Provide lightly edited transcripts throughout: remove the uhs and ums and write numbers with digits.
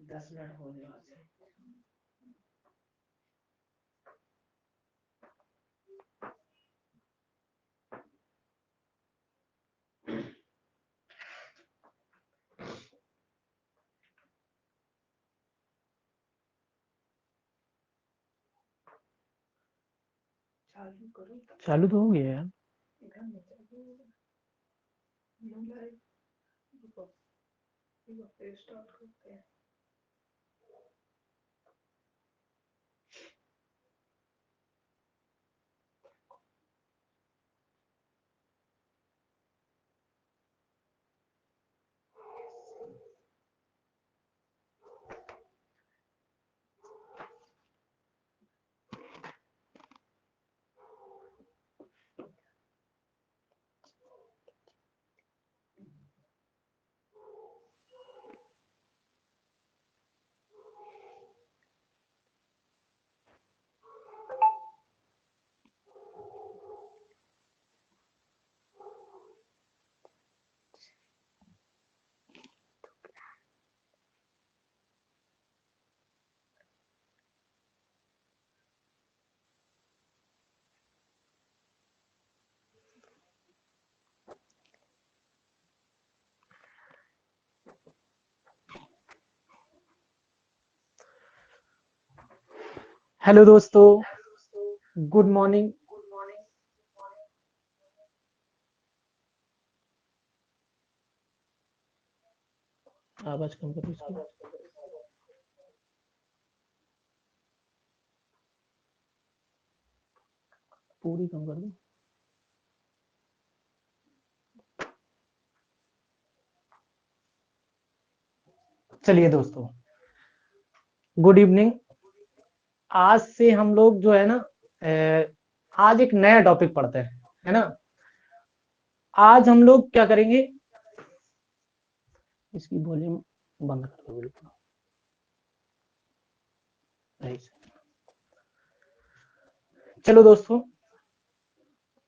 10 minute हो गए। चालू तो हो गया यार। स्टार्ट करते हैं। हेलो दोस्तों, गुड मॉर्निंग। आवाज कम करो इसकी। पूरी कम कर दो। चलिए दोस्तों, गुड इवनिंग। आज से हम लोग जो है ना, आज एक नया टॉपिक पढ़ते हैं, है ना। आज हम लोग क्या करेंगे, इसकी वॉल्यूम बंद कर दो बिल्कुल। चलो दोस्तों,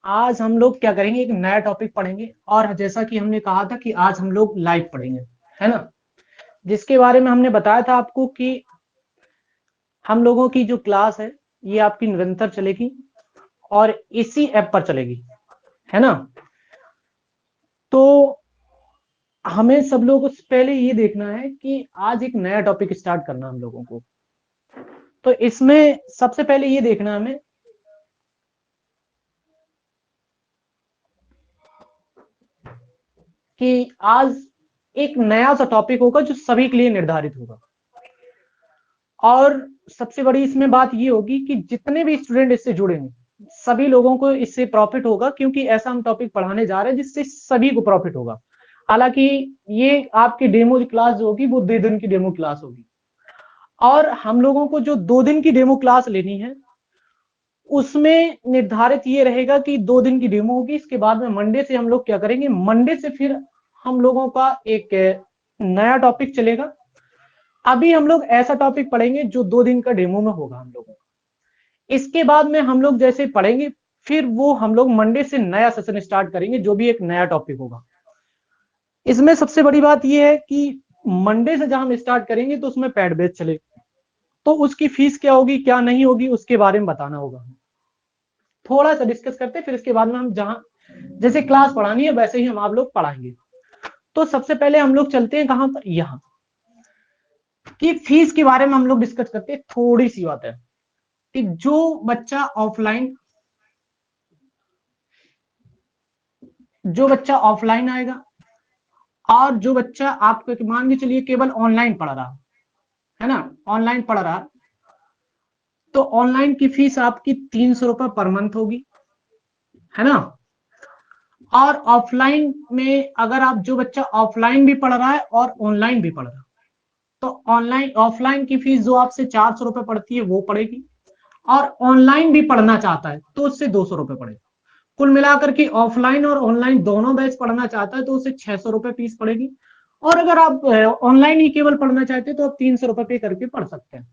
आज हम लोग क्या करेंगे, एक नया टॉपिक पढ़ेंगे। और जैसा कि हमने कहा था कि आज हम लोग लाइव पढ़ेंगे, है ना। जिसके बारे में हमने बताया था आपको कि हम लोगों की जो क्लास है ये आपकी निरंतर चलेगी और इसी ऐप पर चलेगी, है ना। तो हमें सब लोगों को पहले ये देखना है कि आज एक नया टॉपिक स्टार्ट करना हम लोगों को। तो इसमें सबसे पहले ये देखना है हमें कि आज एक नया सा टॉपिक होगा जो सभी के लिए निर्धारित होगा। और सबसे बड़ी इसमें बात ये होगी कि जितने भी स्टूडेंट इससे जुड़ेंगे सभी लोगों को इससे प्रॉफिट होगा, क्योंकि ऐसा हम टॉपिक पढ़ाने जा रहे हैं जिससे सभी को प्रॉफिट होगा। हालांकि ये आपकी डेमो क्लास जो होगी वो 2 दिन की डेमो क्लास होगी, और हम लोगों को जो 2 दिन की डेमो क्लास लेनी है उसमें निर्धारित ये रहेगा कि 2 दिन की डेमो होगी। इसके बाद में मंडे से हम लोग क्या करेंगे, मंडे से फिर हम लोगों का एक नया टॉपिक चलेगा। अभी हम लोग ऐसा टॉपिक पढ़ेंगे जो 2 दिन का डेमो में होगा हम लोगों का। इसके बाद में हम लोग जैसे पढ़ेंगे फिर वो हम लोग मंडे से नया सेशन स्टार्ट करेंगे जो भी एक नया टॉपिक होगा। इसमें सबसे बड़ी बात यह है कि मंडे से जब हम स्टार्ट करेंगे तो उसमें पेड बैच चलेगा, तो उसकी फीस क्या होगी क्या नहीं होगी उसके बारे में बताना होगा। थोड़ा सा डिस्कस करते फिर इसके बाद में हम जहां जैसे क्लास पढ़ानी है वैसे ही हम आप लोग पढ़ाएंगे। तो सबसे पहले हम लोग चलते हैं कहां पर, यहां कि फीस के बारे में हम लोग डिस्कस करते हैं। थोड़ी सी बात है कि जो बच्चा ऑफलाइन आएगा और जो बच्चा आपको मान के चलिए केवल ऑनलाइन पढ़ रहा है ना, ऑनलाइन पढ़ रहा, तो ऑनलाइन की फीस आपकी 300 रुपए पर मंथ होगी, है ना। और ऑफलाइन में अगर आप जो बच्चा ऑफलाइन भी पढ़ रहा है और ऑनलाइन भी पढ़ रहा है तो ऑनलाइन ऑफलाइन की फीस जो आपसे 400 रुपए पड़ती है वो पड़ेगी, और ऑनलाइन भी पढ़ना चाहता है तो उससे 200 रुपए पड़ेगा। कुल मिलाकर के ऑफलाइन और ऑनलाइन दोनों बैच पढ़ना चाहता है तो उससे 600 रुपए फीस पड़ेगी। और अगर आप ऑनलाइन ही केवल पढ़ना चाहते हैं तो आप 300 रुपए पे करके पढ़ सकते हैं।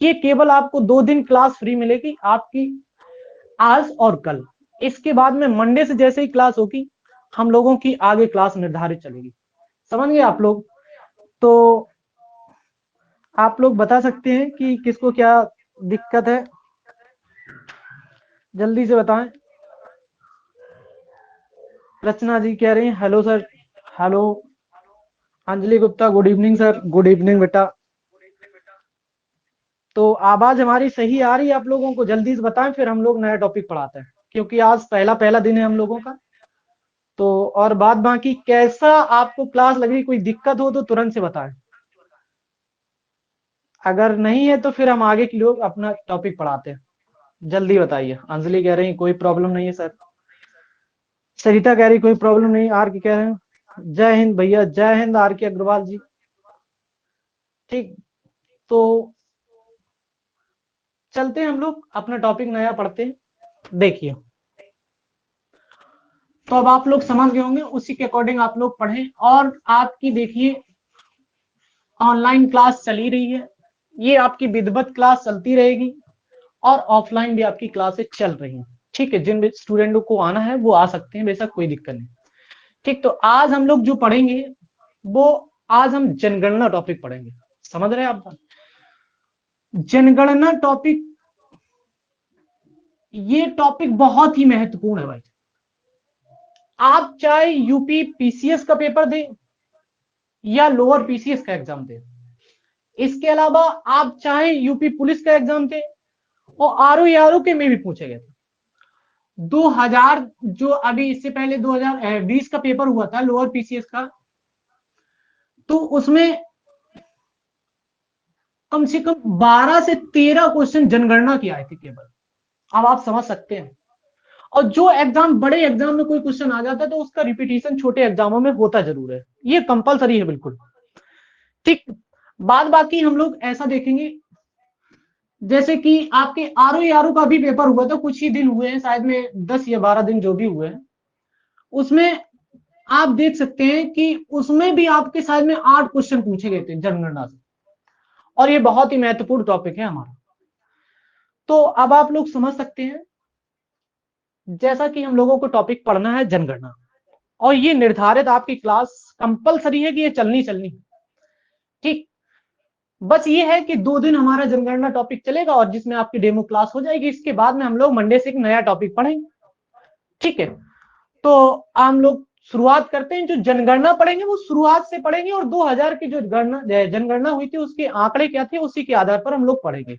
ये केवल आपको 2 दिन क्लास फ्री मिलेगी आपकी, आज और कल। इसके बाद में मंडे से जैसे ही क्लास होगी हम लोगों की आगे क्लास निर्धारित चलेगी। समझ गए आप लोग। तो आप लोग बता सकते हैं कि किसको क्या दिक्कत है, जल्दी से बताएं। रचना जी कह रही हैं hello sir. Hello. Anjali Gupta good evening sir. Good evening बेटा। तो आवाज हमारी सही आ रही है आप लोगों को? जल्दी से बताएं, फिर हम लोग नया टॉपिक पढ़ाते हैं, क्योंकि आज पहला पहला दिन है हम लोगों का। तो और बात बाकी कैसा आपको क्लास लग रही, कोई दिक्कत हो तो तुरंत से बताएं। अगर नहीं है तो फिर हम आगे के लोग अपना टॉपिक पढ़ाते हैं। जल्दी बताइए। अंजलि कह रही कोई प्रॉब्लम नहीं है सर। सरिता कह रही कोई प्रॉब्लम नहीं। आर के कह रहे हैं जय हिंद भैया, जय हिंद आर के अग्रवाल जी। ठीक, तो चलते हैं हम लोग अपना टॉपिक नया पढ़ते हैं। देखिए, तो अब आप लोग समझ गए होंगे, उसी के अकॉर्डिंग आप लोग पढ़ें। और आपकी देखिए ऑनलाइन क्लास चली रही है, ये आपकी विधिवत क्लास चलती रहेगी, और ऑफलाइन भी आपकी क्लासेस चल रही हैं। ठीक है, जिन स्टूडेंटों को आना है वो आ सकते हैं, बेशक कोई दिक्कत नहीं। ठीक, तो आज हम लोग जो पढ़ेंगे वो, आज हम जनगणना टॉपिक पढ़ेंगे। समझ रहे हैं आप? जनगणना टॉपिक, ये टॉपिक बहुत ही महत्वपूर्ण है भाई। आप चाहे यूपी पीसीएस का पेपर दें या लोअर पीसीएस का एग्जाम दें, इसके अलावा आप चाहे यूपी पुलिस का एग्जाम दें, और आरओ के में भी पूछे गए थे। 2000 जो अभी इससे पहले 2020 का पेपर हुआ था लोअर पीसीएस का, तो उसमें कम से कम 12 से 13 क्वेश्चन जनगणना की आए थे केवल। अब आप समझ सकते हैं। और जो एग्जाम, बड़े एग्जाम में कोई क्वेश्चन आ जाता है तो उसका रिपीटेशन छोटे एग्जामों में होता जरूर है, ये कंपलसरी है बिल्कुल। ठीक, बाद बाकी हम लोग ऐसा देखेंगे, जैसे कि आपके आरओ का भी पेपर हुआ था, कुछ ही दिन हुए हैं शायद में, 10 या 12 दिन जो भी हुए हैं, उसमें आप देख सकते हैं कि उसमें भी आपके शायद में 8 क्वेश्चन पूछे गए थे जनगणना से। और ये बहुत ही महत्वपूर्ण टॉपिक है हमारा। तो अब आप लोग समझ सकते हैं, जैसा कि हम लोगों को टॉपिक पढ़ना है जनगणना, और ये निर्धारित आपकी क्लास कंपलसरी है कि ये चलनी चलनी। ठीक, बस ये है कि 2 दिन हमारा जनगणना टॉपिक चलेगा, और जिसमें आपकी डेमो क्लास हो जाएगी। इसके बाद में हम लोग मंडे से एक नया टॉपिक पढ़ेंगे। ठीक है, तो हम लोग शुरुआत करते हैं। जो जनगणना पढ़ेंगे वो शुरुआत से पढ़ेंगे, और 2000 की जो जनगणना हुई थी उसके आंकड़े क्या थे, उसी के आधार पर हम लोग पढ़ेंगे।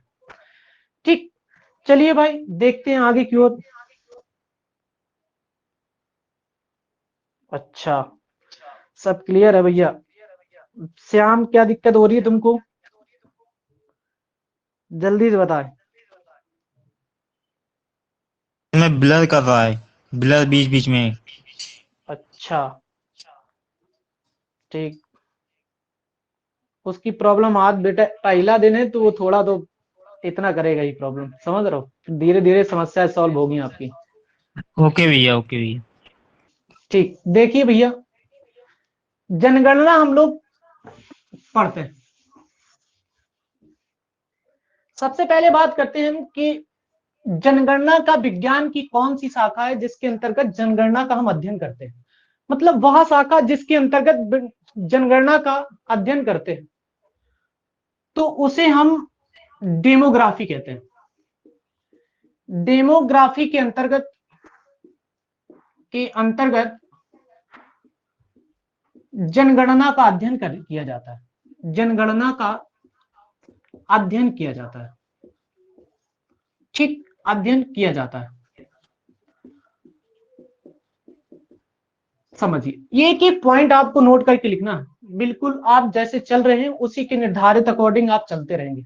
ठीक, चलिए भाई देखते हैं आगे की ओर। अच्छा, सब क्लियर है भैया। श्याम क्या दिक्कत हो रही है तुमको, जल्दी से बताएं। में ब्लर कर रहा है, ब्लर बीच बीच में। अच्छा, ठीक, उसकी प्रॉब्लम आज बेटा पहला दिन है, तो वो थोड़ा तो इतना करेगा ही प्रॉब्लम, समझ रहे हो? धीरे धीरे समस्या सॉल्व होगी आपकी। ओके भैया, ओके भैया। ठीक, देखिए भैया, जनगणना हम लोग पढ़ते हैं। सबसे पहले बात करते हैं हम कि जनगणना का विज्ञान की कौन सी शाखा है जिसके अंतर्गत जनगणना का हम अध्ययन करते हैं। मतलब वह शाखा जिसके अंतर्गत जनगणना का अध्ययन करते हैं, तो उसे हम डेमोग्राफी कहते हैं। डेमोग्राफी के अंतर्गत जनगणना का अध्ययन किया जाता है। जनगणना का अध्ययन किया जाता है। ठीक, अध्ययन किया जाता है। समझिए, ये एक एक पॉइंट आपको नोट करके लिखना है। बिल्कुल आप जैसे चल रहे हैं उसी के निर्धारित अकॉर्डिंग आप चलते रहेंगे।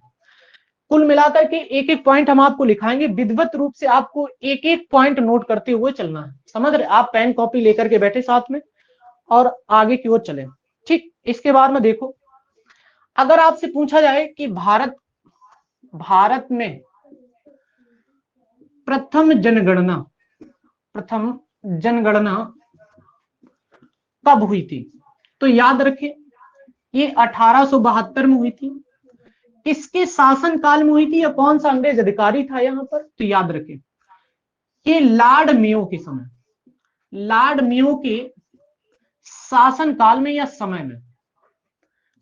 कुल मिलाकर के एक एक पॉइंट हम आपको लिखाएंगे, विधिवत रूप से आपको एक एक पॉइंट नोट करते हुए चलना है। समझ रहे? आप पेन कॉपी लेकर के बैठे साथ में और आगे की ओर चले। ठीक, इसके बाद में देखो, अगर आपसे पूछा जाए कि भारत में प्रथम जनगणना कब हुई थी, तो याद रखें ये 1872 में हुई थी। किसके शासन काल में हुई थी, या कौन सा अंग्रेज अधिकारी था यहाँ पर, तो याद रखें ये लॉर्ड मेयो के समय, लॉर्ड मेयो के शासन काल में या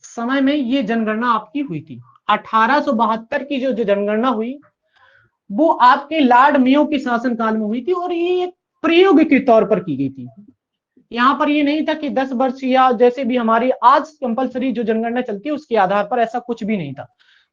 समय में ये जनगणना आपकी हुई थी। 1872 की जो जनगणना हुई वो आपके लॉर्ड मेयो के शासनकाल में हुई थी और ये एक प्रयोग के तौर पर की गई थी। यहाँ पर ये नहीं था कि 10 वर्ष या जैसे भी हमारी आज कंपलसरी जो जनगणना चलती है उसके आधार पर, ऐसा कुछ भी नहीं था।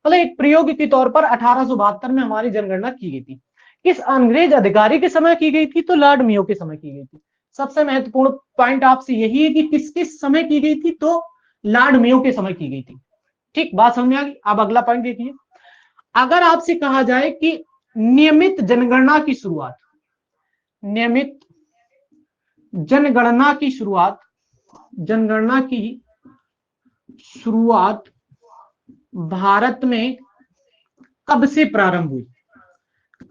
मतलब एक प्रयोग के तौर पर 1872 में हमारी जनगणना की गई थी। किस अंग्रेज अधिकारी के समय की गई थी? तो लॉर्ड मेयो के समय की गई थी। सबसे महत्वपूर्ण पॉइंट आपसे यही है कि किस किस समय की गई थी? तो लॉर्ड मेयो के समय की गई थी। ठीक, बात समझ में आ गई। अब अगला पॉइंट देखिए, अगर आपसे कहा जाए कि नियमित जनगणना की शुरुआत, नियमित जनगणना की शुरुआत, जनगणना की शुरुआत भारत में कब से प्रारंभ हुई?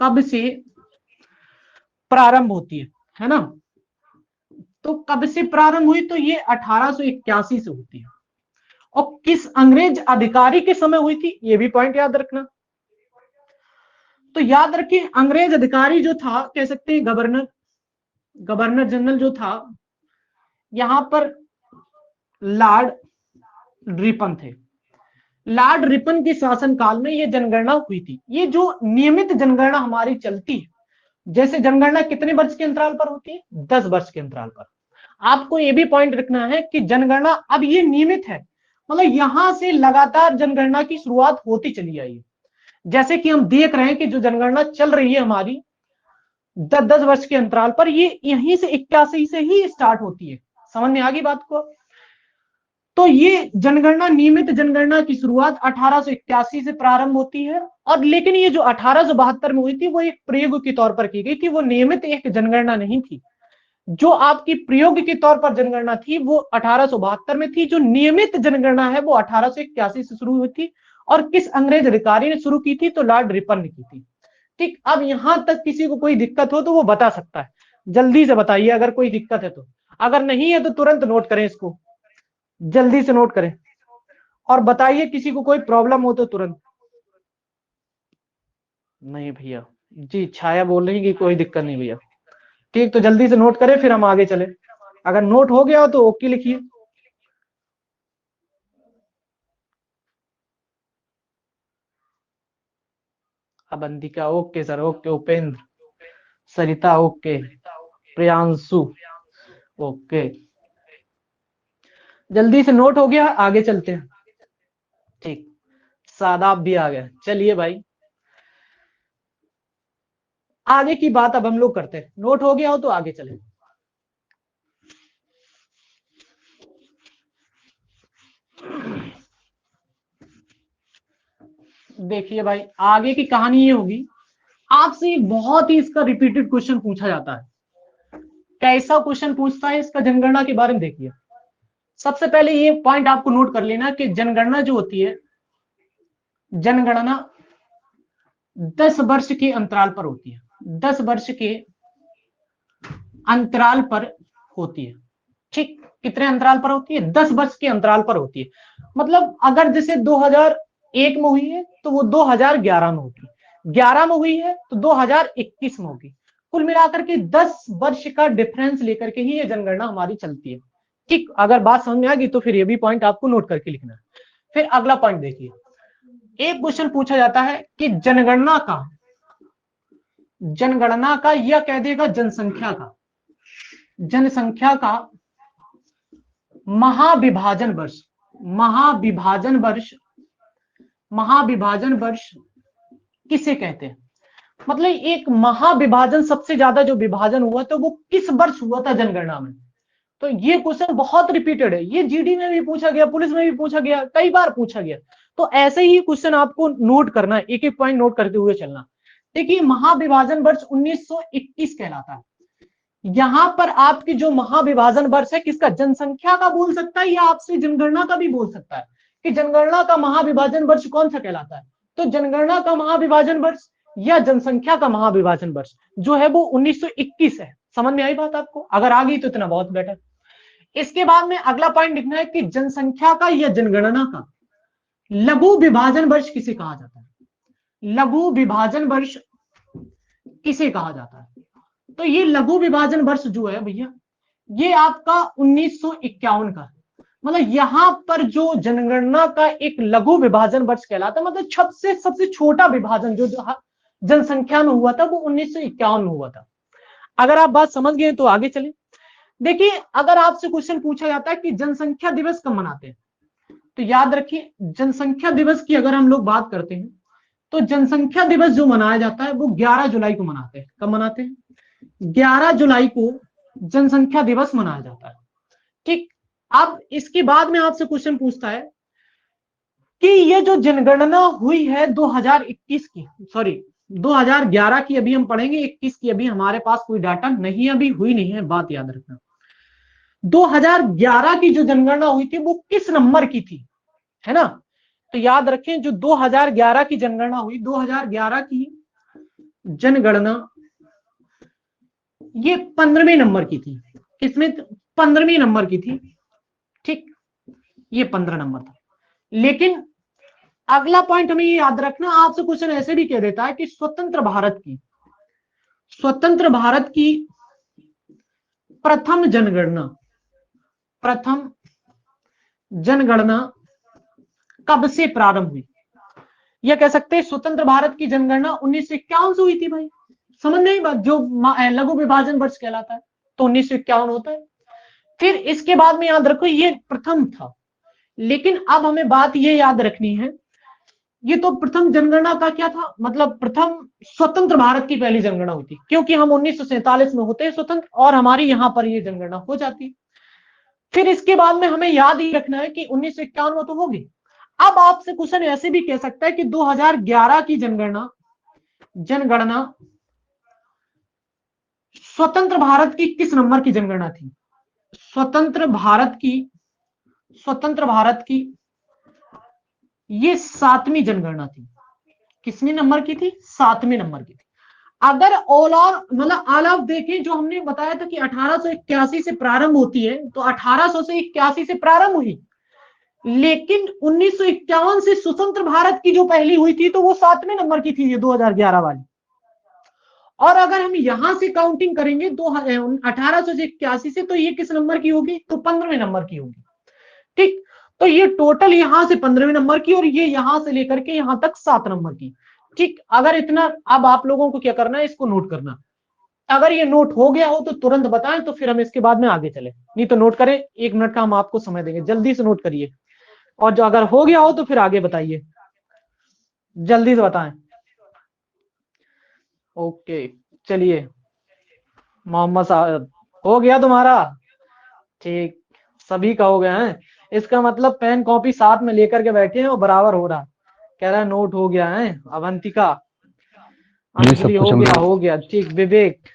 कब से प्रारंभ होती है ना? तो कब से प्रारंभ हुई? तो ये 1881 से होती है। और किस अंग्रेज अधिकारी के समय हुई थी? ये भी पॉइंट याद रखना। तो याद रखिए, अंग्रेज अधिकारी जो था, कह सकते हैं गवर्नर, गवर्नर जनरल जो था, यहां पर लॉर्ड रिपन थे। लॉर्ड रिपन के शासनकाल में यह जनगणना हुई थी। ये जो नियमित जनगणना हमारी चलती है, जैसे जनगणना कितने वर्ष के अंतराल पर होती है? 10 वर्ष के अंतराल पर। आपको यह भी पॉइंट रखना है कि जनगणना अब ये नियमित है, मतलब यहां से लगातार जनगणना की शुरुआत होती चली आई है। जैसे कि हम देख रहे हैं कि जो जनगणना चल रही है हमारी 10-10 वर्ष के अंतराल पर, ये यहीं से 81 से ही स्टार्ट होती है। समझ में आ गई बात को? तो ये जनगणना, नियमित जनगणना की शुरुआत 1881 से प्रारंभ होती है। और लेकिन ये जो 1872 में हुई थी वो एक प्रयोग के तौर पर की गई थी, वो नियमित एक जनगणना नहीं थी। जो आपकी प्रयोग के तौर पर जनगणना थी वो 1872 में थी। जो नियमित जनगणना है वो 1881 से शुरू हुई थी। और किस अंग्रेज अधिकारी ने शुरू की थी? तो लॉर्ड रिपन ने की थी। ठीक, अब यहां तक किसी को कोई दिक्कत हो तो वो बता सकता है, जल्दी से बताइए अगर कोई दिक्कत है तो। अगर नहीं है तो तुरंत नोट करें, इसको जल्दी से नोट करें और बताइए किसी को कोई प्रॉब्लम हो तो तुरंत। नहीं भैया जी, छाया बोल रही कि कोई दिक्कत नहीं भैया। ठीक, तो जल्दी से नोट करें फिर हम आगे चले। अगर नोट हो गया हो तो ओके लिखिए। Avantika okay sir, okay. Upendra, सरिता ओके, प्रियांशु ओके। जल्दी से नोट हो गया, आगे चलते हैं। ठीक, सादाब भी आ गया। चलिए भाई, आगे की बात अब हम लोग करते हैं। नोट हो गया हो तो आगे चले। देखिए भाई, आगे की कहानी ये होगी, आपसे बहुत ही इसका रिपीटेड क्वेश्चन पूछा जाता है। कैसा क्वेश्चन पूछता है इसका जनगणना के बारे में? देखिए, सबसे पहले ये पॉइंट आपको नोट कर लेना कि जनगणना जो होती है, जनगणना 10 वर्ष के अंतराल पर होती है। 10 वर्ष के अंतराल पर होती है। ठीक, कितने अंतराल पर होती है? 10 वर्ष के अंतराल पर होती है। मतलब अगर जैसे 2001 में हुई है तो वो 2011 में होगी, 11 में हुई है तो 2021 में होगी। कुल मिलाकर के 10 वर्ष का डिफरेंस लेकर के ही ये जनगणना हमारी चलती है। ठीक, अगर बात समझ में आ गई तो फिर ये भी पॉइंट आपको नोट करके लिखना है। फिर अगला पॉइंट देखिए, एक क्वेश्चन पूछा जाता है कि जनगणना का या कह देगा जनसंख्या का महाविभाजन वर्ष, महाविभाजन वर्ष किसे कहते हैं? मतलब एक महाविभाजन, सबसे ज्यादा जो विभाजन हुआ तो वो किस वर्ष हुआ था जनगणना में? तो ये क्वेश्चन बहुत रिपीटेड है। ये जीडी में भी पूछा गया, पुलिस में भी पूछा गया, कई बार पूछा गया। तो ऐसे ही क्वेश्चन आपको नोट करना है, एक एक पॉइंट नोट करते हुए चलना। देखिए, महाविभाजन वर्ष 1921 कहलाता है। यहां पर आपकी जो महाविभाजन वर्ष है, किसका? जनसंख्या का बोल सकता है या आपसे जनगणना का भी बोल सकता है कि जनगणना का महाविभाजन वर्ष कौन सा कहलाता है। तो जनगणना का महाविभाजन वर्ष या जनसंख्या का महाविभाजन वर्ष जो है वो 1921 है। समझ में आई बात आपको? अगर आ गई तो इतना बहुत बेटर। इसके बाद में अगला पॉइंट लिखना है कि जनसंख्या का या जनगणना का लघु विभाजन वर्ष किसे कहा जाता है? लघु विभाजन वर्ष किसे कहा जाता है? तो ये लघु विभाजन वर्ष जो है भैया, ये आपका 1951 का, मतलब यहाँ पर जो जनगणना का एक लघु विभाजन वर्ष कहलाता है, मतलब सबसे छोटा विभाजन जो जनसंख्या में हुआ था वो 1951 में हुआ था। अगर आप बात समझ गए तो आगे चले। देखिए, अगर आपसे क्वेश्चन पूछा जाता है कि जनसंख्या दिवस कब मनाते हैं, तो याद रखिए जनसंख्या दिवस की अगर हम लोग बात करते हैं तो जनसंख्या दिवस जो मनाया जाता है वो 11 जुलाई को मनाते हैं। कब मनाते हैं? 11 जुलाई को जनसंख्या दिवस मनाया जाता है। ठीक, अब इसके बाद में आपसे क्वेश्चन पूछता है कि ये जो जनगणना हुई है 2021 की, सॉरी 2011 की अभी हम पढ़ेंगे, 21 की अभी हमारे पास कोई डाटा नहीं, अभी हुई नहीं है, बात याद रखना। 2011 की जो जनगणना हुई थी वो किस नंबर की थी, है ना? तो याद रखें जो 2011 की जनगणना हुई, 2011 की जनगणना ये 15वें नंबर की थी। किसमें? 15वें नंबर की थी। ठीक, ये 15 नंबर था। लेकिन अगला पॉइंट हमें ये याद रखना, आपसे क्वेश्चन ऐसे भी कह देता है कि स्वतंत्र भारत की प्रथम जनगणना कब से प्रारंभ हुई? यह कह सकते हैं स्वतंत्र भारत की जनगणना 1951 से हुई थी। भाई समझ नहीं बात, जो लघु विभाजन वर्ष कहलाता है तो 1951 होता है। फिर इसके बाद में याद रखो ये प्रथम था, लेकिन अब हमें बात ये याद रखनी है, ये तो प्रथम जनगणना का क्या था, मतलब प्रथम स्वतंत्र भारत की पहली जनगणना हुई थी, क्योंकि हम 1947 में होते हैं स्वतंत्र और हमारी यहां पर ये जनगणना हो जाती। फिर इसके बाद में हमें याद ही रखना है कि 1951 में तो होगी। अब आपसे क्वेश्चन ऐसे भी कह सकता है कि 2011 की जनगणना स्वतंत्र भारत की किस नंबर की जनगणना थी? स्वतंत्र भारत की ये 7वीं जनगणना थी। किसवीं नंबर की थी? 7वें नंबर की थी। अगर ऑल आप देखें, जो हमने बताया था कि 1881 से प्रारंभ होती है, तो 1881 से प्रारंभ हुई, लेकिन 1951 से स्वतंत्र भारत की जो पहली हुई थी तो वो 7वें नंबर की थी, ये 2011 वाली। और अगर हम यहां से काउंटिंग करेंगे 1881 से, तो ये किस नंबर की होगी? तो 15वें नंबर की होगी। ठीक, तो ये टोटल यहां से 15वें नंबर की और ये यहां से लेकर के यहां तक 7 नंबर की। ठीक, अगर इतना, अब आप लोगों को क्या करना है, इसको नोट करना। अगर ये नोट हो गया हो तो तुरंत बताएं, तो फिर हम इसके बाद में आगे चले, नहीं तो नोट करें, 1 मिनट का हम आपको समय देंगे, जल्दी से नोट करिए। और जो अगर हो गया हो तो फिर आगे बताइए, जल्दी से बताएं। ओके, चलिए मोहम्मद साहब, हो गया तुम्हारा? ठीक, सभी का हो गया है। इसका मतलब पेन कॉपी साथ में लेकर के बैठे हैं और बराबर हो रहा, कह रहा है नोट हो गया है। अवंतिका, अंजलि, हो गया। ठीक, विवेक,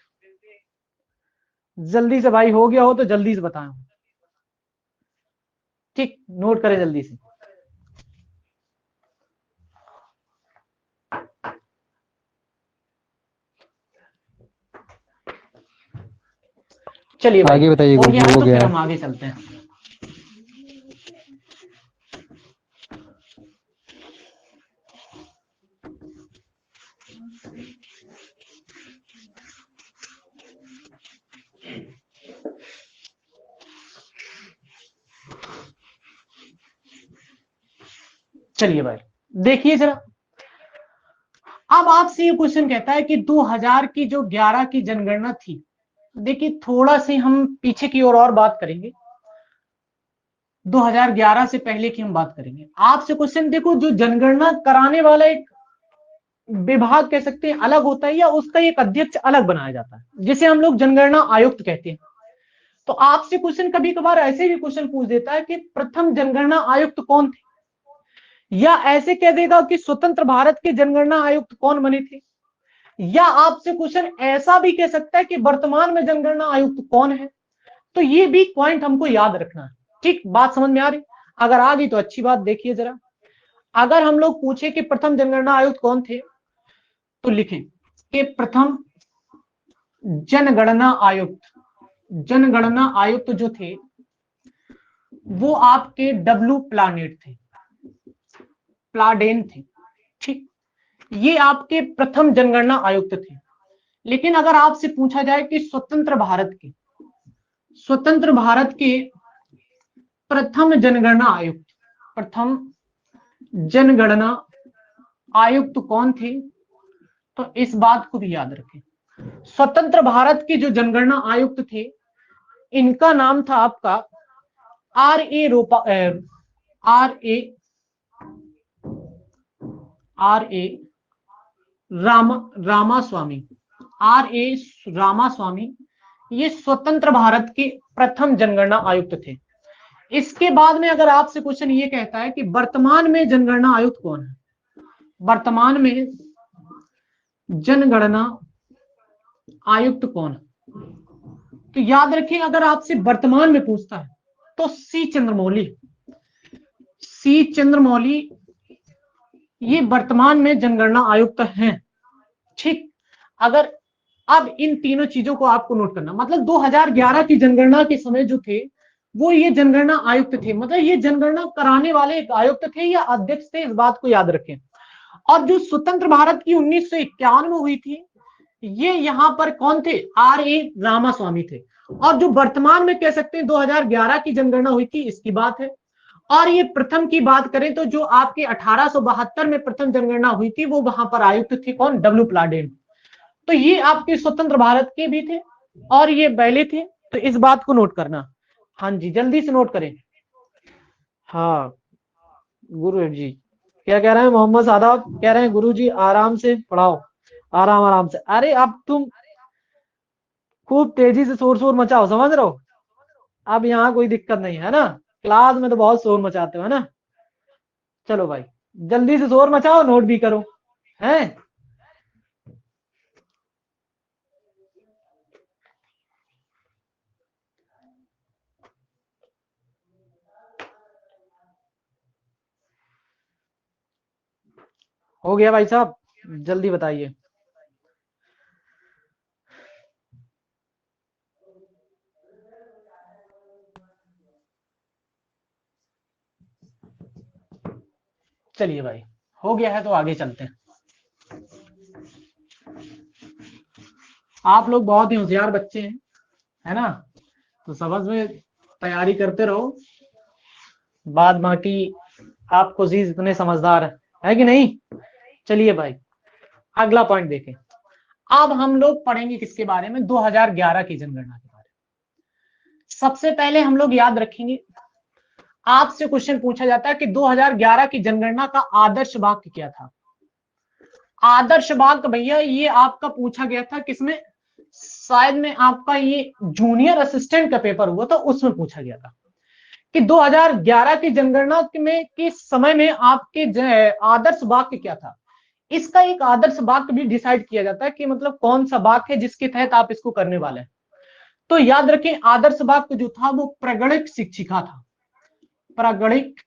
जल्दी से भाई, हो गया हो तो जल्दी से बताएं। ठीक, नोट करें जल्दी से। चलिए भाई, आगे बताइए, हो गया है हो तो गया फिर है। हम आगे चलते हैं। चलिए भाई, देखिए जरा, अब आपसे ये क्वेश्चन कहता है कि 2000 की जो 11 की जनगणना थी, देखिए थोड़ा से हम पीछे की और बात करेंगे, 2011 से पहले की हम बात करेंगे। आपसे क्वेश्चन, देखो जो जनगणना कराने वाला एक विभाग कह सकते हैं अलग होता है, या उसका एक अध्यक्ष अलग बनाया जाता है, जिसे हम लोग जनगणना आयुक्त कहते हैं। तो आपसे क्वेश्चन कभी कभार ऐसे भी क्वेश्चन पूछ देता है कि प्रथम जनगणना आयुक्त कौन थे, या ऐसे कह देगा कि स्वतंत्र भारत के जनगणना आयुक्त कौन बने थे, या आपसे क्वेश्चन ऐसा भी कह सकता है कि वर्तमान में जनगणना आयुक्त कौन है। तो ये भी पॉइंट हमको याद रखना है। ठीक, बात समझ में आ रही? अगर आ गई तो अच्छी बात। देखिए जरा, अगर हम लोग पूछे कि प्रथम जनगणना आयुक्त कौन थे, तो लिखें कि प्रथम जनगणना आयुक्त जो थे वो आपके प्लाडेन थे। ठीक, ये आपके प्रथम जनगणना आयुक्त थे। लेकिन अगर आपसे पूछा जाए कि स्वतंत्र भारत के प्रथम जनगणना आयुक्त, प्रथम जनगणना आयुक्त कौन थे? तो इस बात को भी याद रखें, स्वतंत्र भारत के जो जनगणना आयुक्त थे इनका नाम था आपका R A Ramaswamy, R A Ramaswamy. ये स्वतंत्र भारत के प्रथम जनगणना आयुक्त थे। इसके बाद में अगर आपसे क्वेश्चन ये कहता है कि वर्तमान में जनगणना आयुक्त कौन है, वर्तमान में जनगणना आयुक्त कौन है, तो याद रखें अगर आपसे वर्तमान में पूछता है तो सी चंद्रमौली ये वर्तमान में जनगणना आयुक्त हैं। ठीक, अगर अब इन तीनों चीजों को आपको नोट करना, मतलब 2011 की जनगणना के समय जो थे वो ये जनगणना आयुक्त थे, मतलब ये जनगणना कराने वाले एक आयुक्त थे या अध्यक्ष थे, इस बात को याद रखें। और जो स्वतंत्र भारत की 1951 में हुई थी ये यहाँ पर कौन थे? आर ए रामास्वामी थे। और जो वर्तमान में कह सकते हैं 2011 की जनगणना हुई थी इसकी बात है। और ये प्रथम की बात करें तो जो आपके 1872 में प्रथम जनगणना हुई थी वो वहां पर आयुक्त थे कौन? डब्ल्यू प्लाडेन। तो ये आपके स्वतंत्र भारत के भी थे और ये पहले थे, तो इस बात को नोट करना। हाँ जी, जल्दी से नोट करें। हाँ गुरु जी क्या कह रहे हैं? मोहम्मद सादात कह रहे हैं गुरु जी आराम से पढ़ाओ, आराम आराम से। अरे अब तुम खूब तेजी से शोर मचाओ, समझ रहे हो? अब यहाँ कोई दिक्कत नहीं है ना, क्लास में तो बहुत शोर मचाते हो है ना। चलो भाई जल्दी से शोर मचाओ, नोट भी करो हैं। हो गया भाई साहब, जल्दी बताइए। चलिए भाई हो गया है तो आगे चलते हैं। आप लोग बहुत ही होशियार बच्चे हैं है ना, तो समझ में तैयारी करते रहो, बाद बाकी आपको चीज इतने समझदार है कि नहीं। चलिए भाई अगला पॉइंट देखें। अब हम लोग पढ़ेंगे किसके बारे में? 2011 की जनगणना के बारे में। सबसे पहले हम लोग याद रखेंगे, आपसे क्वेश्चन पूछा जाता है कि 2011 की जनगणना का आदर्श वाक्य क्या था। आदर्श वाक्य भैया ये आपका पूछा गया था किसमें? शायद में आपका ये जूनियर असिस्टेंट का पेपर हुआ था उसमें पूछा गया था कि 2011 की जनगणना में के समय में आपके आदर्श वाक्य क्या था। इसका एक आदर्श वाक्य भी डिसाइड किया जाता है कि मतलब कौन सा वाक्य है जिसके तहत आप इसको करने वाले हैं। तो याद रखें आदर्श वाक्य जो था वो प्रागणिक शिक्षिका था, प्रागणिक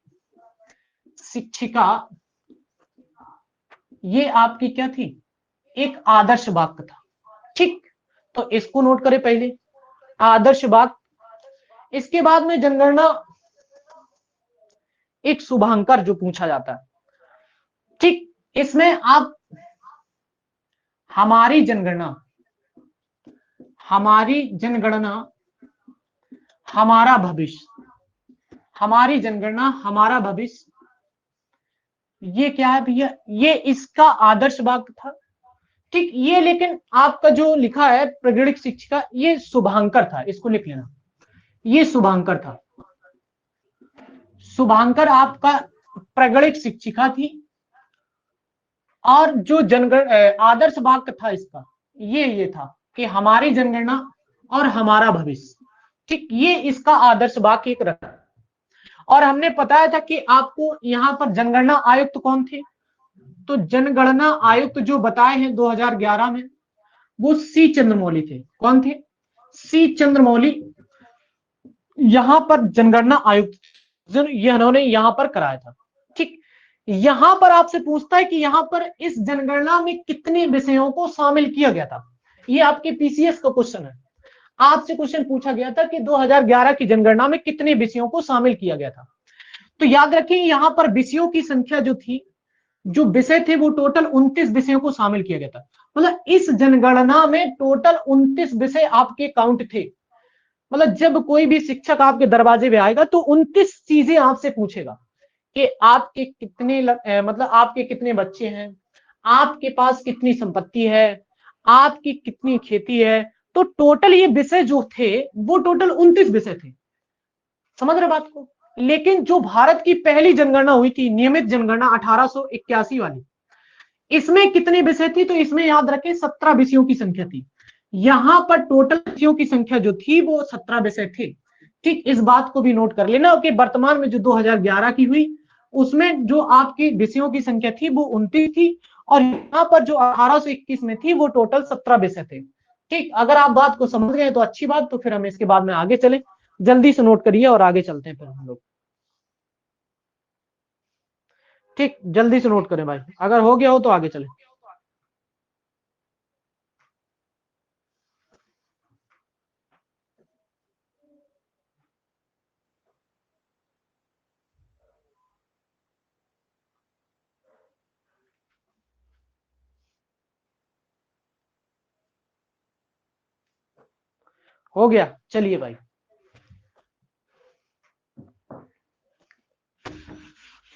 शिक्षिका ये आपकी क्या थी? एक आदर्श वाक्य था। ठीक, तो इसको नोट करें पहले आदर्श वाक्य। इसके बाद में जनगणना एक शुभांकर जो पूछा जाता है। ठीक, इसमें आप हमारी जनगणना हमारा भविष्य, हमारी जनगणना हमारा भविष्य, ये क्या है भैया? ये इसका आदर्श वाक्य था। ठीक, ये लेकिन आपका जो लिखा है प्रागणिक शिक्षिका ये शुभांकर था, इसको लिख लेना, ये शुभांकर था। शुभांकर आपका प्रागणिक शिक्षिका थी। और जो आदर्श वाक्य था इसका ये था कि हमारी जनगणना और हमारा भविष्य। ठीक, ये इसका आदर्श वाक्य एक रखा। और हमने बताया था कि आपको यहाँ पर जनगणना आयुक्त कौन थे, तो जनगणना आयुक्त जो बताए हैं 2011 में वो सी चंद्रमौली थे। कौन थे? सी चंद्रमौली यहां पर जनगणना आयुक्त इन्होंने यहां पर कराया था। ठीक, यहां पर आपसे पूछता है कि यहां पर इस जनगणना में कितने विषयों को शामिल किया गया था। ये आपके पीसीएस का क्वेश्चन है। आपसे क्वेश्चन पूछा गया था कि 2011 की जनगणना में कितने विषयों को शामिल किया गया था। तो याद रखें यहां पर विषयों की संख्या जो थी, जो विषय थे वो टोटल 29 विषयों को शामिल किया गया था। मतलब इस जनगणना में टोटल 29 विषय आपके काउंट थे। मतलब जब कोई भी शिक्षक आपके दरवाजे पे आएगा तो 29 चीजें आपसे पूछेगा कि आपके कितने मतलब आपके कितने बच्चे हैं, आपके पास कितनी संपत्ति है, आपकी कितनी खेती है। तो टोटल ये विषय जो थे वो टोटल 29 विषय थे, समझ रहे बात को। लेकिन जो भारत की पहली जनगणना हुई थी, नियमित जनगणना 1881 वाली, इसमें कितने विषय थी? तो इसमें याद रखें 17 विषयों की संख्या थी। यहां पर टोटल विषयों की संख्या जो थी वो 17 विषय थे। ठीक, इस बात को भी नोट कर लेना कि वर्तमान में जो 2011 की हुई उसमें जो आपकी विषयों की संख्या थी वो 29 थी, और यहां पर जो 1821 में थी वो टोटल 17 विषय थे। ठीक, अगर आप बात को समझ गए तो अच्छी बात, तो फिर हम इसके बाद में आगे चले। जल्दी से नोट करिए और आगे चलते हैं फिर हम लोग। ठीक, जल्दी से नोट करें भाई, अगर हो गया हो तो आगे चले। हो गया, चलिए भाई।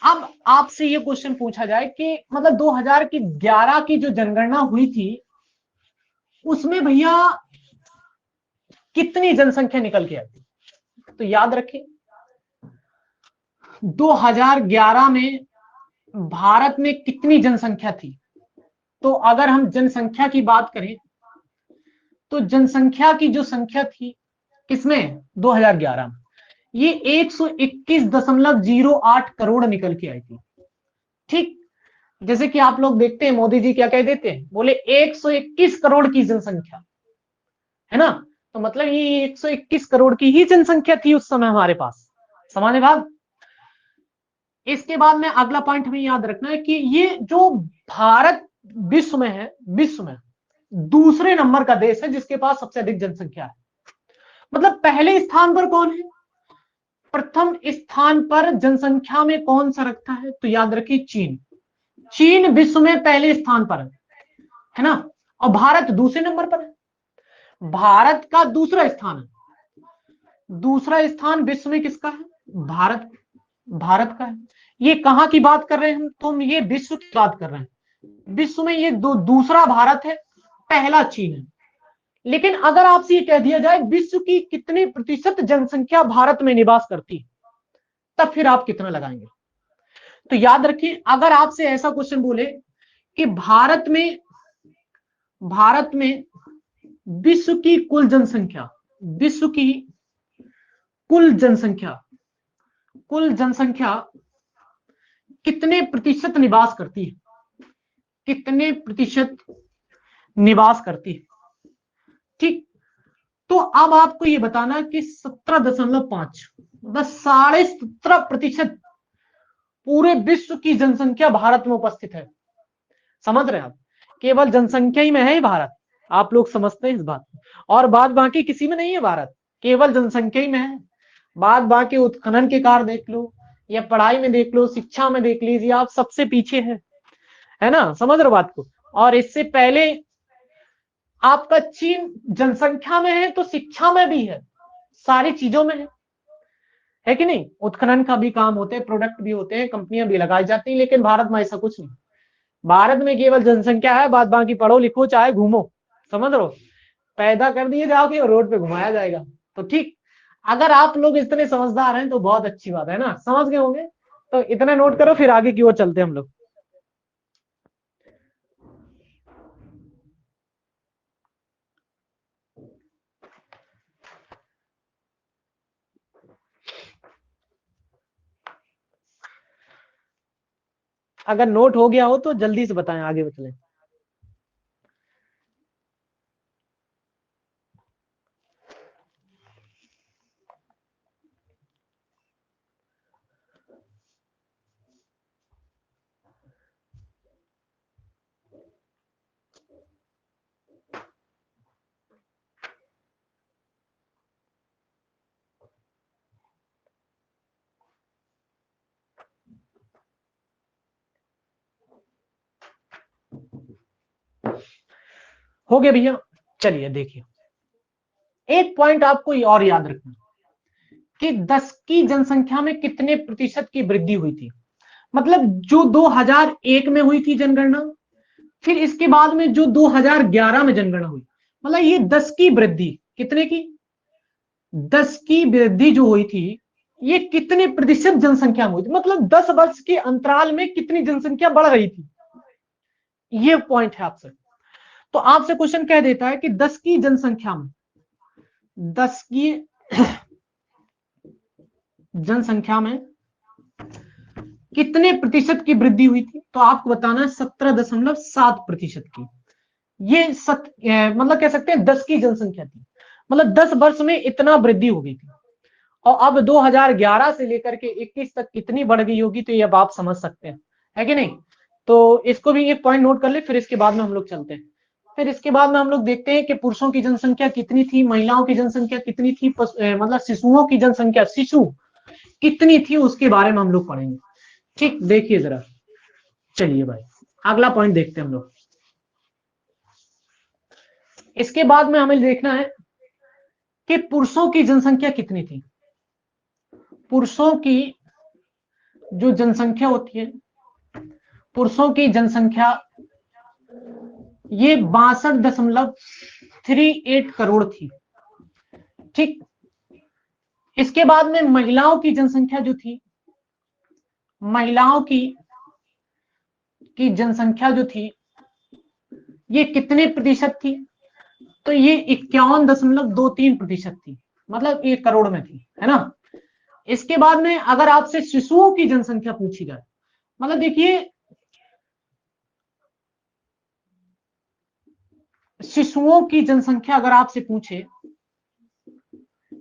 अब आपसे ये क्वेश्चन पूछा जाए कि मतलब 2011 की जो जनगणना हुई थी उसमें भैया कितनी जनसंख्या निकल के आई थी? तो याद रखें 2011 में भारत में कितनी जनसंख्या थी। तो अगर हम जनसंख्या की बात करें तो जनसंख्या की जो संख्या थी किसमें 2011 में, ये 121.08 करोड़ निकल के आई थी। ठीक, जैसे कि आप लोग देखते हैं मोदी जी क्या कह देते हैं, बोले 121 करोड़ की जनसंख्या, है ना। तो मतलब ये 121 करोड़ की ही जनसंख्या थी उस समय हमारे पास, समझे बात। इसके बाद में अगला पॉइंट हमें याद रखना है कि ये जो भारत विश्व में है, विश्व में दूसरे नंबर का देश है जिसके पास सबसे अधिक जनसंख्या है। मतलब पहले स्थान पर कौन है? प्रथम स्थान पर जनसंख्या में कौन सा रखता है? तो याद रखिए चीन। चीन विश्व में पहले स्थान पर है ना, और भारत दूसरे नंबर पर है। भारत का दूसरा स्थान है, दूसरा स्थान विश्व में किसका है? भारत, भारत का है। ये कहां की बात कर रहे हैं हम? तुम ये विश्व की बात कर रहे हैं। विश्व में ये दूसरा भारत है, पहला चीन है। लेकिन अगर आपसे ये कह दिया जाए विश्व की कितने प्रतिशत जनसंख्या भारत में निवास करती है, तब फिर आप कितना लगाएंगे? तो याद रखिए अगर आपसे ऐसा क्वेश्चन बोले कि भारत में विश्व की कुल जनसंख्या, विश्व की कुल जनसंख्या, कुल जनसंख्या कितने प्रतिशत निवास करती है, कितने प्रतिशत निवास करती है। ठीक, तो अब आपको ये बताना कि 17.5, बस 17.5% पूरे विश्व की जनसंख्या भारत में उपस्थित है। समझ रहे हैं आप, केवल जनसंख्या ही में है भारत, आप लोग समझते हैं इस बात को। और बात बाकी किसी में नहीं है, भारत केवल जनसंख्या ही में है। बात बाकी उत्खनन के कार्य देख लो, या पढ़ाई में देख लो, शिक्षा में देख लीजिए, आप सबसे पीछे है ना, समझ रहे बात को। और इससे पहले आपका चीन जनसंख्या में है तो शिक्षा में भी है, सारी चीजों में है कि नहीं। उत्खनन का भी काम होते हैं, प्रोडक्ट भी होते हैं, कंपनियां भी लगाई जाती हैं, लेकिन भारत में ऐसा कुछ नहीं। भारत में केवल जनसंख्या है, बात बाकी पढ़ो लिखो चाहे घूमो, समझ लो, पैदा कर दिए जाओगे और रोड पे घुमाया जाएगा। तो ठीक, अगर आप लोग इतने समझदार हैं तो बहुत अच्छी बात है ना, समझ गए होंगे। तो इतना नोट करो, फिर आगे की ओर चलते हैं हम लोग। अगर नोट हो गया हो तो जल्दी से बताएं, आगे चलें। हो गया भैया, चलिए देखिए एक पॉइंट आपको और याद रखना कि 10 की जनसंख्या में कितने प्रतिशत की वृद्धि हुई थी। मतलब जो 2001 में हुई थी जनगणना, फिर इसके बाद में जो 2011 में जनगणना हुई, मतलब ये 10 की वृद्धि, कितने की, 10 की वृद्धि जो हुई थी, ये कितने प्रतिशत जनसंख्या में हुई थी, मतलब 10 वर्ष के अंतराल में कितनी जनसंख्या बढ़ रही थी, ये पॉइंट है आपसे। तो आपसे क्वेश्चन कह देता है कि 10 की जनसंख्या में, 10 की जनसंख्या में कितने प्रतिशत की वृद्धि हुई थी, तो आपको बताना है 17.7% की। ये मतलब कह सकते हैं 10 की जनसंख्या थी, मतलब 10 वर्ष में इतना वृद्धि हो गई थी। और अब 2011 से लेकर के 21 तक कितनी बढ़ गई होगी, तो ये अब आप समझ सकते हैं, है कि नहीं। तो इसको भी एक पॉइंट नोट कर ले, फिर इसके बाद में हम लोग चलते हैं। फिर इसके बाद में हम लोग देखते हैं कि पुरुषों की जनसंख्या कितनी थी, महिलाओं की जनसंख्या कितनी थी, मतलब शिशुओं की जनसंख्या, शिशु कितनी थी, उसके बारे में हम लोग पढ़ेंगे। ठीक, देखिए जरा, चलिए भाई अगला पॉइंट देखते हैं हम लोग। इसके बाद में हमें देखना है कि पुरुषों की जनसंख्या कितनी थी। पुरुषों की जो जनसंख्या होती है, पुरुषों की जनसंख्या ये 62.38 करोड़ थी। ठीक, इसके बाद में महिलाओं की जनसंख्या जो थी, महिलाओं की जनसंख्या जो थी, ये कितने प्रतिशत थी, तो ये 51.23% थी, मतलब 1 करोड़ में थी, है ना। इसके बाद में अगर आपसे शिशुओं की जनसंख्या पूछी जाए, मतलब देखिए शिशुओं की जनसंख्या अगर आपसे पूछे,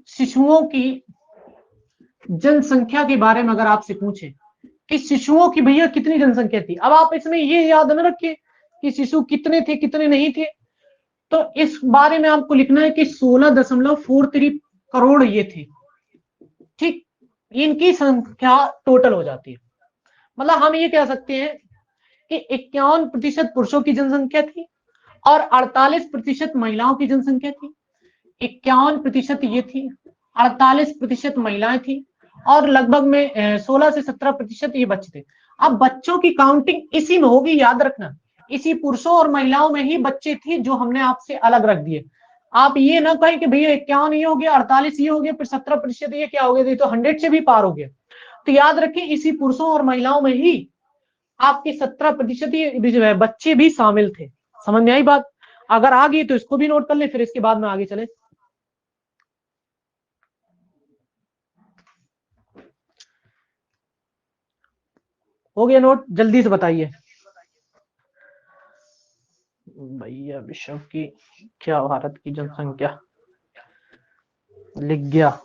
शिशुओं की जनसंख्या के बारे में अगर आपसे पूछे कि शिशुओं की भैया कितनी जनसंख्या थी, अब आप इसमें ये याद न रखिए कि शिशु कितने थे कितने नहीं थे, तो इस बारे में आपको लिखना है कि 16.43 करोड़ ये थे। ठीक, इनकी संख्या टोटल हो जाती है। मतलब हम ये कह सकते हैं कि 51% पुरुषों की जनसंख्या थी और 48% महिलाओं की जनसंख्या थी। 51% ये थी, 48% महिलाएं थी, और लगभग में 16 से 17% ये बच्चे थे। अब बच्चों की काउंटिंग इसी में होगी, याद रखना, इसी पुरुषों और महिलाओं में ही बच्चे थे जो हमने आपसे अलग रख दिए। आप ये ना कहें कि भैया 51 ये हो गया, 48 ये हो गया, फिर 17% ये क्या हो गया, तो 100 से भी पार हो गया। तो याद रखें इसी पुरुषों और महिलाओं में ही आपके 17% बच्चे भी शामिल थे। समझ में आई बात। अगर आ गई तो इसको भी नोट कर ले, फिर इसके बाद में आगे चले। हो गया नोट, जल्दी से बताइए भैया। विश्व की क्या भारत की जनसंख्या लिख गया।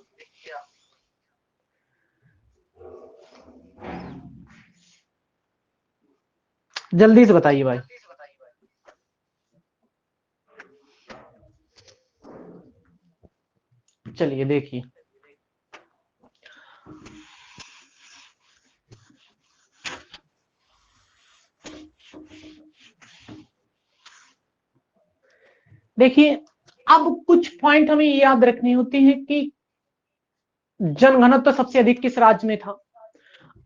जल्दी से बताइए भाई। चलिए देखिए, देखिए अब कुछ पॉइंट हमें याद रखने होते हैं कि जनघनत्व तो सबसे अधिक किस राज्य में था,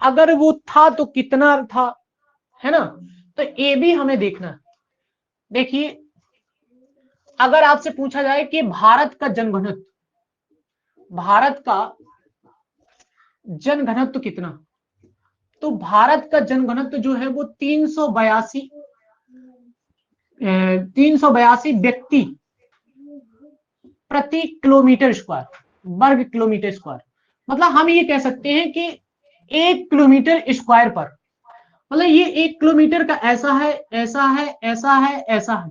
अगर वो था तो कितना था, है ना। तो ये भी हमें देखना है। देखिए अगर आपसे पूछा जाए कि भारत का जनघनत्व, भारत का जनघनत्व कितना, तो भारत का जनघनत्व जो है वो 382 व्यक्ति प्रति किलोमीटर स्क्वायर, वर्ग किलोमीटर स्क्वायर। मतलब हम ये कह सकते हैं कि 1 किलोमीटर स्क्वायर पर, मतलब ये 1 किलोमीटर का ऐसा है, ऐसा है, ऐसा है, ऐसा है,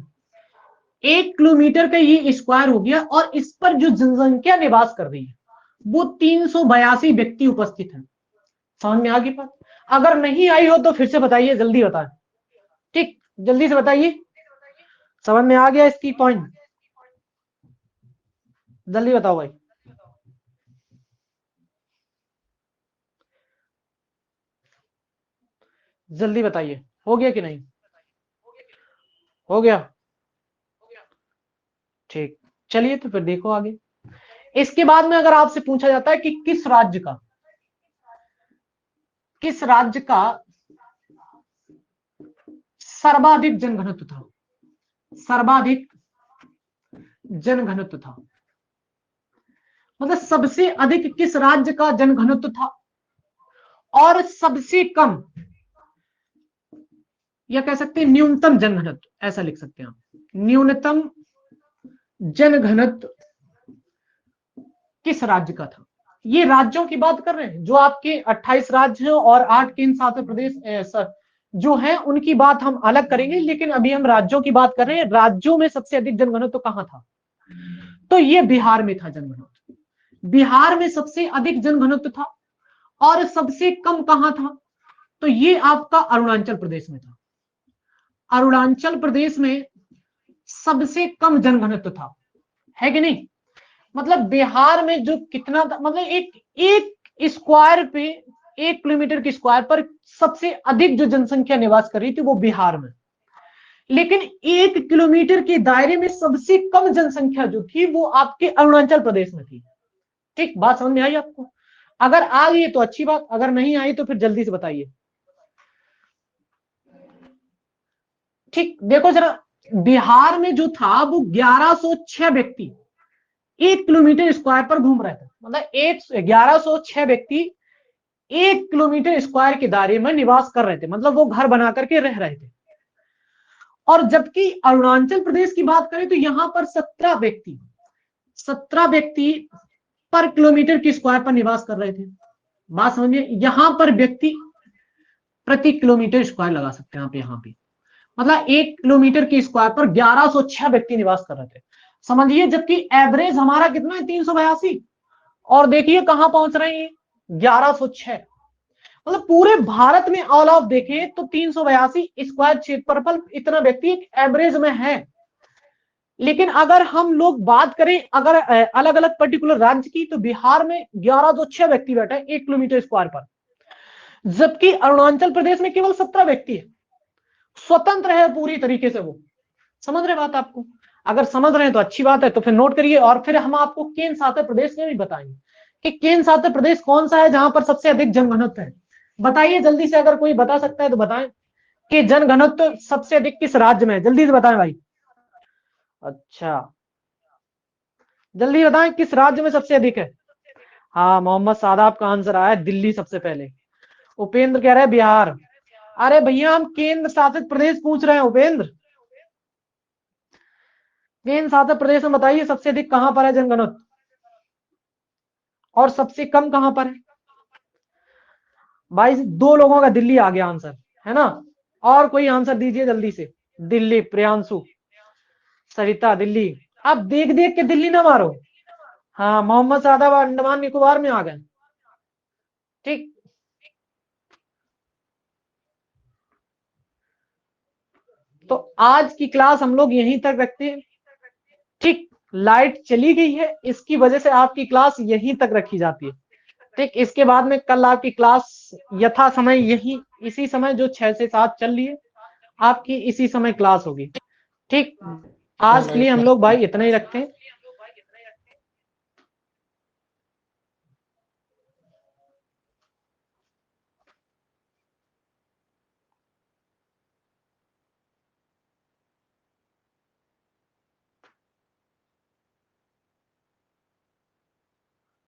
1 किलोमीटर का ये स्क्वायर हो गया, और इस पर जो जनसंख्या निवास कर रही है वो 382 व्यक्ति उपस्थित है। समझ में आ गई बात। अगर नहीं आई हो तो फिर से बताइए, जल्दी बताएं। ठीक, जल्दी से बताइए, समझ में आ गया इसकी पॉइंट, जल्दी बताओ भाई। जल्दी बताइए, हो गया कि नहीं, हो गया। ठीक, चलिए तो फिर देखो आगे। इसके बाद में अगर आपसे पूछा जाता है कि किस राज्य का सर्वाधिक जनघनत्व था, सर्वाधिक जनघनत्व था, मतलब सबसे अधिक किस राज्य का जनघनत्व था, और सबसे कम, या कह सकते हैं न्यूनतम जनघनत्व, ऐसा लिख सकते हैं आप, न्यूनतम जनघनत्व किस राज्य का था। ये राज्यों की बात कर रहे हैं, जो आपके 28 राज्य हैं और 8 केंद्र शासित प्रदेश जो हैं, उनकी बात हम अलग करेंगे, लेकिन अभी हम राज्यों की बात कर रहे हैं। राज्यों में सबसे अधिक जनघनत्व कहां था, तो ये बिहार में था जनघनत्व। बिहार में सबसे अधिक जनघनत्व था, और सबसे कम कहां था, तो ये आपका अरुणाचल प्रदेश में था। अरुणाचल प्रदेश में सबसे कम जनघनत्व था, है कि नहीं। मतलब बिहार में जो कितना था, मतलब एक स्क्वायर पे, 1 किलोमीटर के स्क्वायर पर सबसे अधिक जो जनसंख्या निवास कर रही थी वो बिहार में, लेकिन 1 किलोमीटर के दायरे में सबसे कम जनसंख्या जो थी वो आपके अरुणाचल प्रदेश में थी। ठीक, बात समझ में आई आपको। अगर आ गई तो अच्छी बात, अगर नहीं आई तो फिर जल्दी से बताइए। ठीक, देखो जरा, बिहार में जो था वो 1106 व्यक्ति 1 किलोमीटर स्क्वायर पर घूम रहे थे, मतलब 1106 व्यक्ति 1 किलोमीटर स्क्वायर के दायरे में निवास कर रहे थे, मतलब वो घर बना करके रह रहे थे। और जबकि अरुणाचल प्रदेश की बात करें तो यहां पर 17 व्यक्ति पर किलोमीटर के स्क्वायर पर निवास कर रहे थे। बात समझिए, यहां पर व्यक्ति प्रति किलोमीटर स्क्वायर लगा सकते हैं आप यहां पे, मतलब 1 किलोमीटर के स्क्वायर पर 1106 व्यक्ति निवास कर रहे थे, समझिए। जबकि एवरेज हमारा कितना है, 382, और देखिए कहां पहुंच रहे हैं, 1106। मतलब पूरे भारत में ऑल ऑफ देखें तो 382 स्क्वायर क्षेत्र पर इतना व्यक्ति एक एवरेज में है। लेकिन अगर हम लोग बात करें अगर अलग अलग पर्टिकुलर राज्य की, तो बिहार में 1106 व्यक्ति बैठे हैं 1 किलोमीटर स्क्वायर पर, जबकि अरुणाचल प्रदेश में केवल 17 व्यक्ति है, स्वतंत्र है पूरी तरीके से वो। समझ रहे बात आपको? अगर समझ रहे हैं तो अच्छी बात है, तो फिर नोट करिए। और फिर हम आपको केंद्र शासित प्रदेश में भी बताएंगे कि केंद्र शासित प्रदेश कौन सा है जहां पर सबसे अधिक जनघनत्व है। बताइए जल्दी से, अगर कोई बता सकता है तो बताएं कि जनघनत्व सबसे अधिक किस राज्य में है, जल्दी से बताएं भाई। अच्छा, जल्दी बताएं किस राज्य में सबसे अधिक है। हाँ, मोहम्मद सादाब का आंसर आया दिल्ली सबसे पहले। उपेंद्र कह रहे हैं बिहार। अरे भैया, हम केंद्र शासित प्रदेश पूछ रहे हैं उपेंद्र। केंद्र शासित प्रदेश में बताइए सबसे अधिक कहां पर है जनघनत्व, और सबसे कम कहां पर है। भाई 2 लोगों का दिल्ली आ गया आंसर, है ना। और कोई आंसर दीजिए जल्दी से। दिल्ली, प्रियांशु, सरिता, दिल्ली। अब देख देख के दिल्ली ना मारो। हाँ, मोहम्मद सादाब अंडमान निकोबार में आ गए। ठीक, तो आज की क्लास हम लोग यहीं तक रखते हैं। ठीक, लाइट चली गई है, इसकी वजह से आपकी क्लास यहीं तक रखी जाती है। ठीक, इसके बाद में कल आपकी क्लास यथा समय यही इसी समय जो 6 से 7 चल रही है, आपकी इसी समय क्लास होगी। ठीक, आज के लिए हम लोग भाई इतना ही रखते हैं।